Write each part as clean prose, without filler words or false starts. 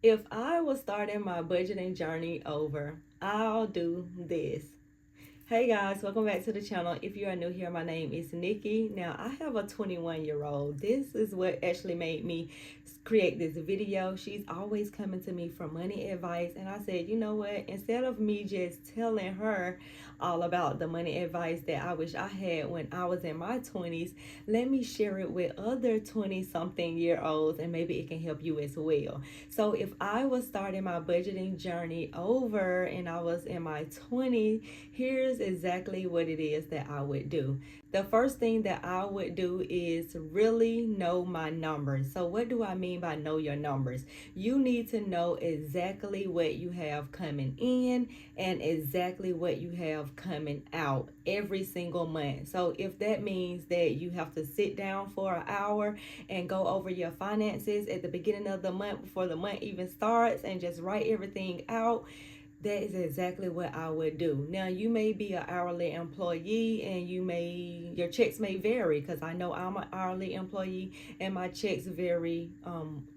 If I was starting my budgeting journey over, I'll do this. Hey guys, welcome back to the channel. If you are new here, my name is Nikki. Now, I have a 21-year-old. This is what actually made me create this video. She's always coming to me for money advice, and I said, you know what? Instead of me just telling her all about the money advice that I wish I had when I was in my 20s, let me share it with other 20-something year olds, and maybe it can help you as well. So, if I was starting my budgeting journey over and I was in my 20s, here's exactly what it is that I would do. The first thing that I would do is really know my numbers. So, what do I mean by know your numbers? You need to know exactly what you have coming in and exactly what you have coming out every single month. So, if that means that you have to sit down for an hour and go over your finances at the beginning of the month before the month even starts and just write everything out, that is exactly what I would do. Now, you may be an hourly employee and your checks may vary, because I know I'm an hourly employee and my checks vary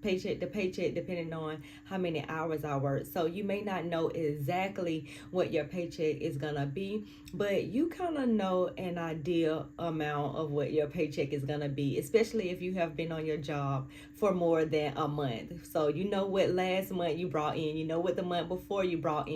paycheck to paycheck depending on how many hours I work. So you may not know exactly what your paycheck is gonna be, but you kind of know an idea amount of what your paycheck is gonna be, especially if you have been on your job for more than a month. So you know what last month you brought in, you know what the month before you brought in.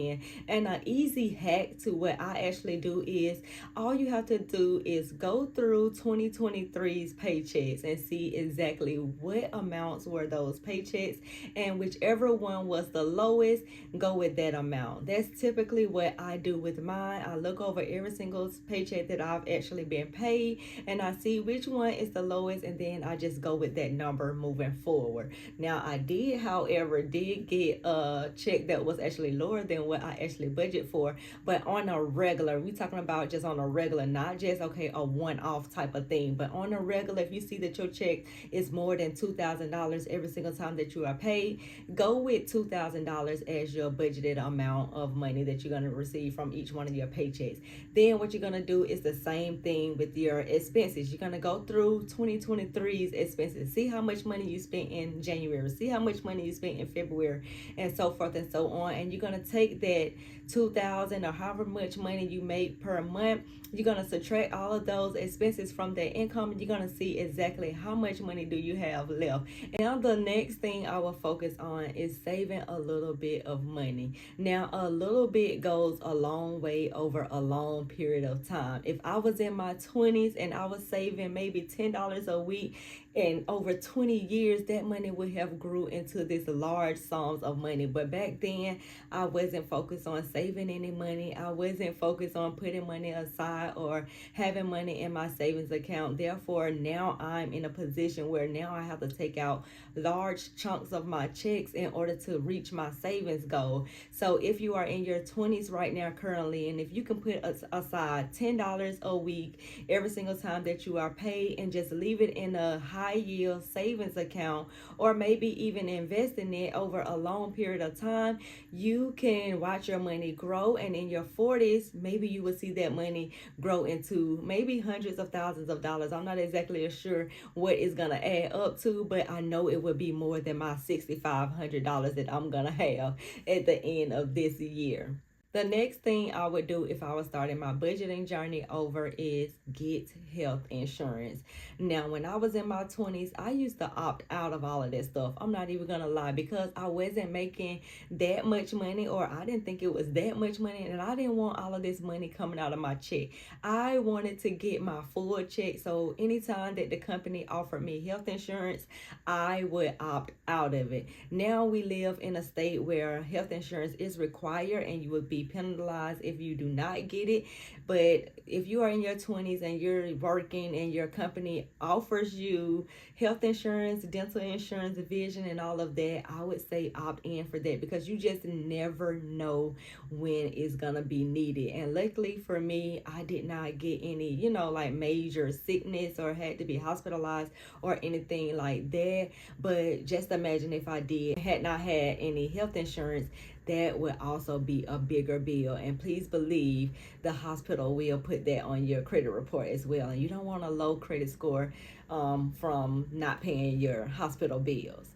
And an easy hack to what I actually do is all you have to do is go through 2023's paychecks and see exactly what amounts were those paychecks, and whichever one was the lowest, go with that amount. That's typically what I do with mine. I look over every single paycheck that I've actually been paid and I see which one is the lowest, and then I just go with that number moving forward. Now, I did, however, did get a check that was actually lower than what I actually budget for, but on a regular, we talking about just on a regular, not just okay a one-off type of thing, but on a regular. If you see that your check is more than $2,000 every single time that you are paid, go with $2,000 as your budgeted amount of money that you're going to receive from each one of your paychecks. Then what you're going to do is the same thing with your expenses. You're going to go through 2023's expenses, see how much money you spent in January, see how much money you spent in February, and so forth and so on. And you're going to take that 2,000 or however much money you make per month, you're going to subtract all of those expenses from that income, and you're going to see exactly how much money do you have left. And now the next thing I will focus on is saving a little bit of money. Now, a little bit goes a long way over a long period of time. If I was in my 20s and I was saving maybe $10 a week, and over 20 years that money would have grew into this large sums of money. But back then I wasn't focused on saving any money. I wasn't focused on putting money aside or having money in my savings account. Therefore, now I'm in a position where now I have to take out large chunks of my checks in order to reach my savings goal. So if you are in your 20s right now currently, and if you can put aside $10 a week every single time that you are paid, and just leave it in a high yield savings account, or maybe even invest in it over a long period of time, you can watch your money grow. And in your 40s, maybe you will see that money grow into maybe hundreds of thousands of dollars. I'm not exactly sure what it's gonna add up to, but I know it would be more than my $6,500 that I'm gonna have at the end of this year. The next thing I would do if I was starting my budgeting journey over is get health insurance. Now, when I was in my 20s, I used to opt out of all of that stuff. I'm not even gonna lie, because I wasn't making that much money, or I didn't think it was that much money, and I didn't want all of this money coming out of my check. I wanted to get my full check. So anytime that the company offered me health insurance, I would opt out of it. Now we live in a state where health insurance is required and you would be penalized if you do not get it. But if you are in your 20s and you're working and your company offers you health insurance, dental insurance, vision, and all of that, I would say opt in for that, because you just never know when it's gonna be needed. And luckily for me, I did not get any, like major sickness or had to be hospitalized or anything like that. But just imagine if I had not had any health insurance, that would also be a bigger bill. And please believe the hospital will put that on your credit report as well. And you don't want a low credit score from not paying your hospital bills.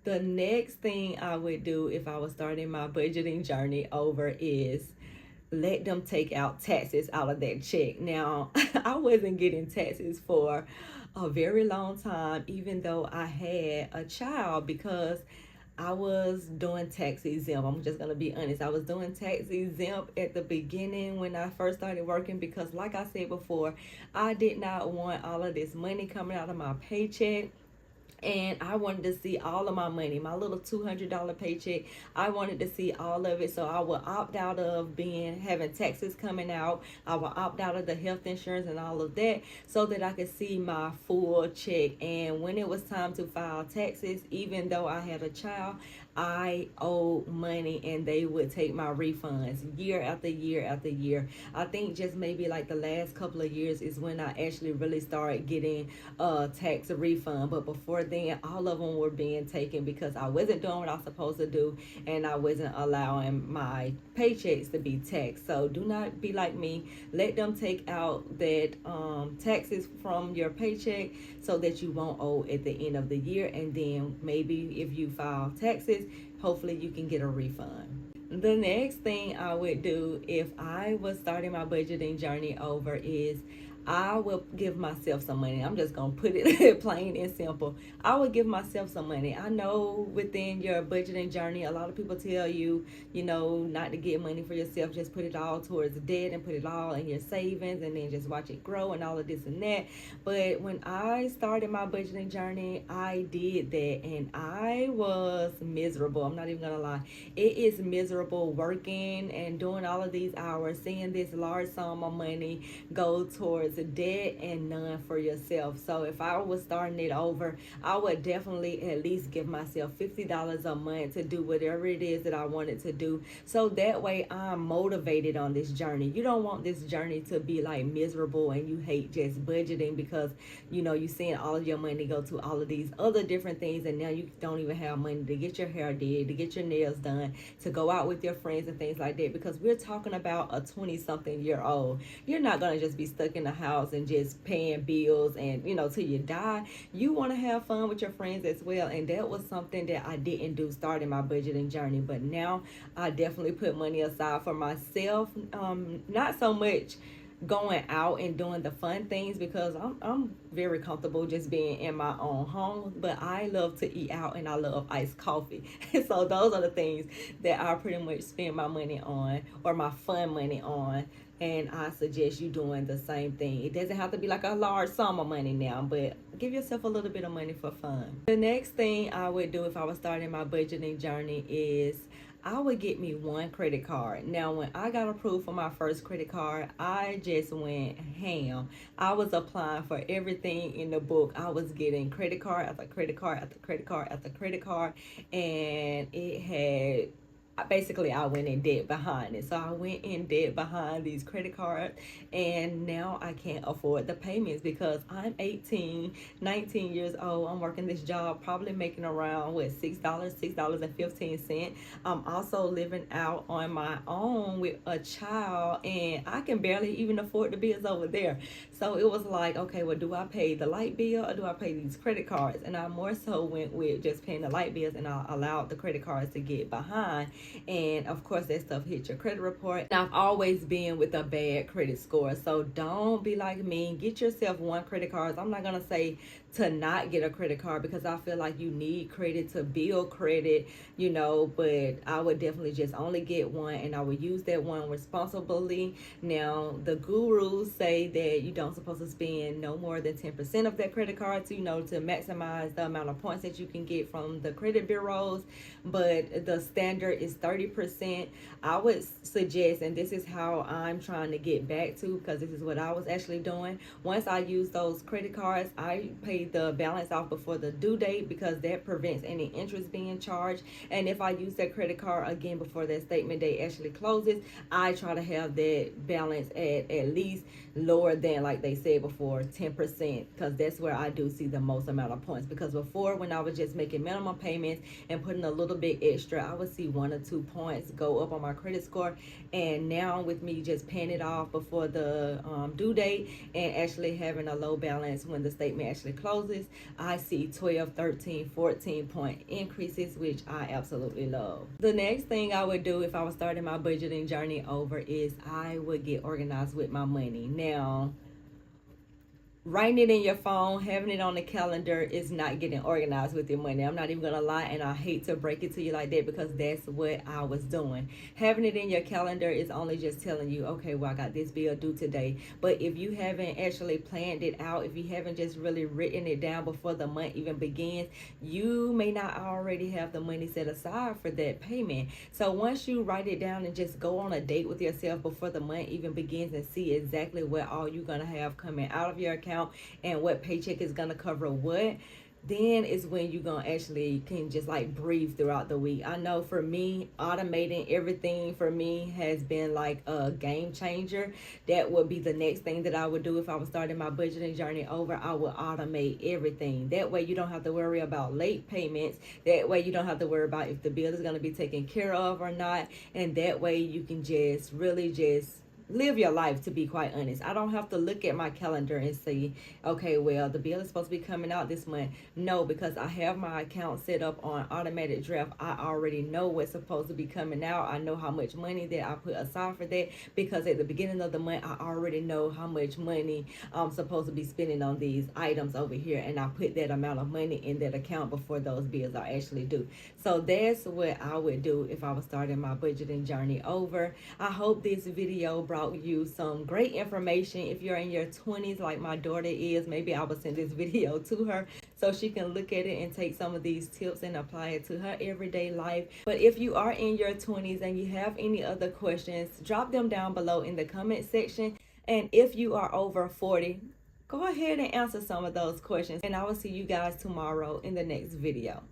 The next thing I would do if I was starting my budgeting journey over is let them take out taxes out of that check. Now, I wasn't getting taxes for a very long time, even though I had a child, because I was doing tax exempt. I'm just going to be honest. I was doing tax exempt at the beginning when I first started working because, like I said before, I did not want all of this money coming out of my paycheck. And I wanted to see all of my money, my little $200 paycheck. I wanted to see all of it, so I would opt out of having taxes coming out. I would opt out of the health insurance and all of that, so that I could see my full check. And when it was time to file taxes, even though I had a child, I owed money, and they would take my refunds year after year after year. I think just maybe like the last couple of years is when I actually really started getting a tax refund. But before then, all of them were being taken because I wasn't doing what I was supposed to do, and I wasn't allowing my paychecks to be taxed. So do not be like me. Let them take out that taxes from your paycheck so that you won't owe at the end of the year. And then maybe if you file taxes, hopefully you can get a refund. The next thing I would do if I was starting my budgeting journey over is I will give myself some money. I'm just going to put it plain and simple. I would give myself some money. I know within your budgeting journey, a lot of people tell you, not to get money for yourself. Just put it all towards debt and put it all in your savings and then just watch it grow and all of this and that. But when I started my budgeting journey, I did that and I was miserable. I'm not even going to lie. It is miserable working and doing all of these hours, seeing this large sum of money go towards debt and none for yourself. So if I was starting it over, I would definitely at least give myself $50 a month to do whatever it is that I wanted to do, so that way I'm motivated on this journey. You don't want this journey to be like miserable and you hate just budgeting because you're seeing all of your money go to all of these other different things, and now you don't even have money to get your hair did, to get your nails done, to go out with your friends and things like that. Because we're talking about a 20-something year old. You're not going to just be stuck in the house and just paying bills and till you die. You want to have fun with your friends as well, and that was something that I didn't do starting my budgeting journey. But now I definitely put money aside for myself. Not so much going out and doing the fun things because I'm very comfortable just being in my own home, but I love to eat out and I love iced coffee. So those are the things that I pretty much spend my money on, or my fun money on. And I suggest you doing the same thing. It doesn't have to be like a large sum of money now, but give yourself a little bit of money for fun. The next thing I would do if I was starting my budgeting journey is I would get me one credit card. Now, when I got approved for my first credit card, I just went ham. I was applying for everything in the book. I was getting credit card after credit card after credit card after credit card, and it had basically I went in debt behind it. So I went in debt behind these credit cards, and now I can't afford the payments because I'm 18, 19 years old. I'm working this job, probably making around $6.15. I'm also living out on my own with a child, and I can barely even afford the bills over there. So it was like, okay, well, do I pay the light bill or do I pay these credit cards? And I more so went with just paying the light bills, and I allowed the credit cards to get behind. And of course that stuff hit your credit report. Now, I've always been with a bad credit score, so don't be like me. Get yourself one credit card. I'm not gonna say to not get a credit card because I feel like you need credit to build credit, but I would definitely just only get one, and I would use that one responsibly. Now, the gurus say that you don't supposed to spend no more than 10% of that credit card to maximize the amount of points that you can get from the credit bureaus, but the standard is 30%. I would suggest, and this is how I'm trying to get back to, because this is what I was actually doing. Once I use those credit cards, I pay the balance off before the due date because that prevents any interest being charged. And if I use that credit card again before that statement date actually closes, I try to have that balance at least lower than, like they said before, 10%, because that's where I do see the most amount of points. Because before, when I was just making minimum payments and putting a little bit extra, I would see 1 or 2 points go up on my credit score. And now with me just paying it off before the due date and actually having a low balance when the statement actually closes, closes, I see 12, 13, 14-point increases, which I absolutely love. The next thing I would do if I was starting my budgeting journey over is I would get organized with my money. Now, writing it in your phone, having it on the calendar is not getting organized with your money. I'm not even gonna lie, and I hate to break it to you like that because that's what I was doing. Having it in your calendar is only just telling you, okay, well, I got this bill due today. But if you haven't actually planned it out, if you haven't just really written it down before the month even begins, you may not already have the money set aside for that payment. So once you write it down and just go on a date with yourself before the month even begins and see exactly what all you're gonna have coming out of your account and what paycheck is gonna cover what, then is when you're gonna actually can just like breathe throughout the week. I know for me, automating everything for me has been like a game changer. That would be the next thing that I would do if I was starting my budgeting journey over. I would automate everything. That way you don't have to worry about late payments. That way you don't have to worry about if the bill is gonna be taken care of or not. And that way you can just really just live your life, to be quite honest. I don't have to look at my calendar and say, okay, well, the bill is supposed to be coming out this month. No, because I have my account set up on automatic draft. I already know what's supposed to be coming out. I know how much money that I put aside for that, because at the beginning of the month, I already know how much money I'm supposed to be spending on these items over here, and I put that amount of money in that account before those bills are actually due. So that's what I would do if I was starting my budgeting journey over. I hope this video brought you some great information. If you're in your 20s like my daughter is, maybe I will send this video to her so she can look at it and take some of these tips and apply it to her everyday life. But if you are in your 20s and you have any other questions, drop them down below in the comment section. And if you are over 40, go ahead and answer some of those questions, and I will see you guys tomorrow in the next video.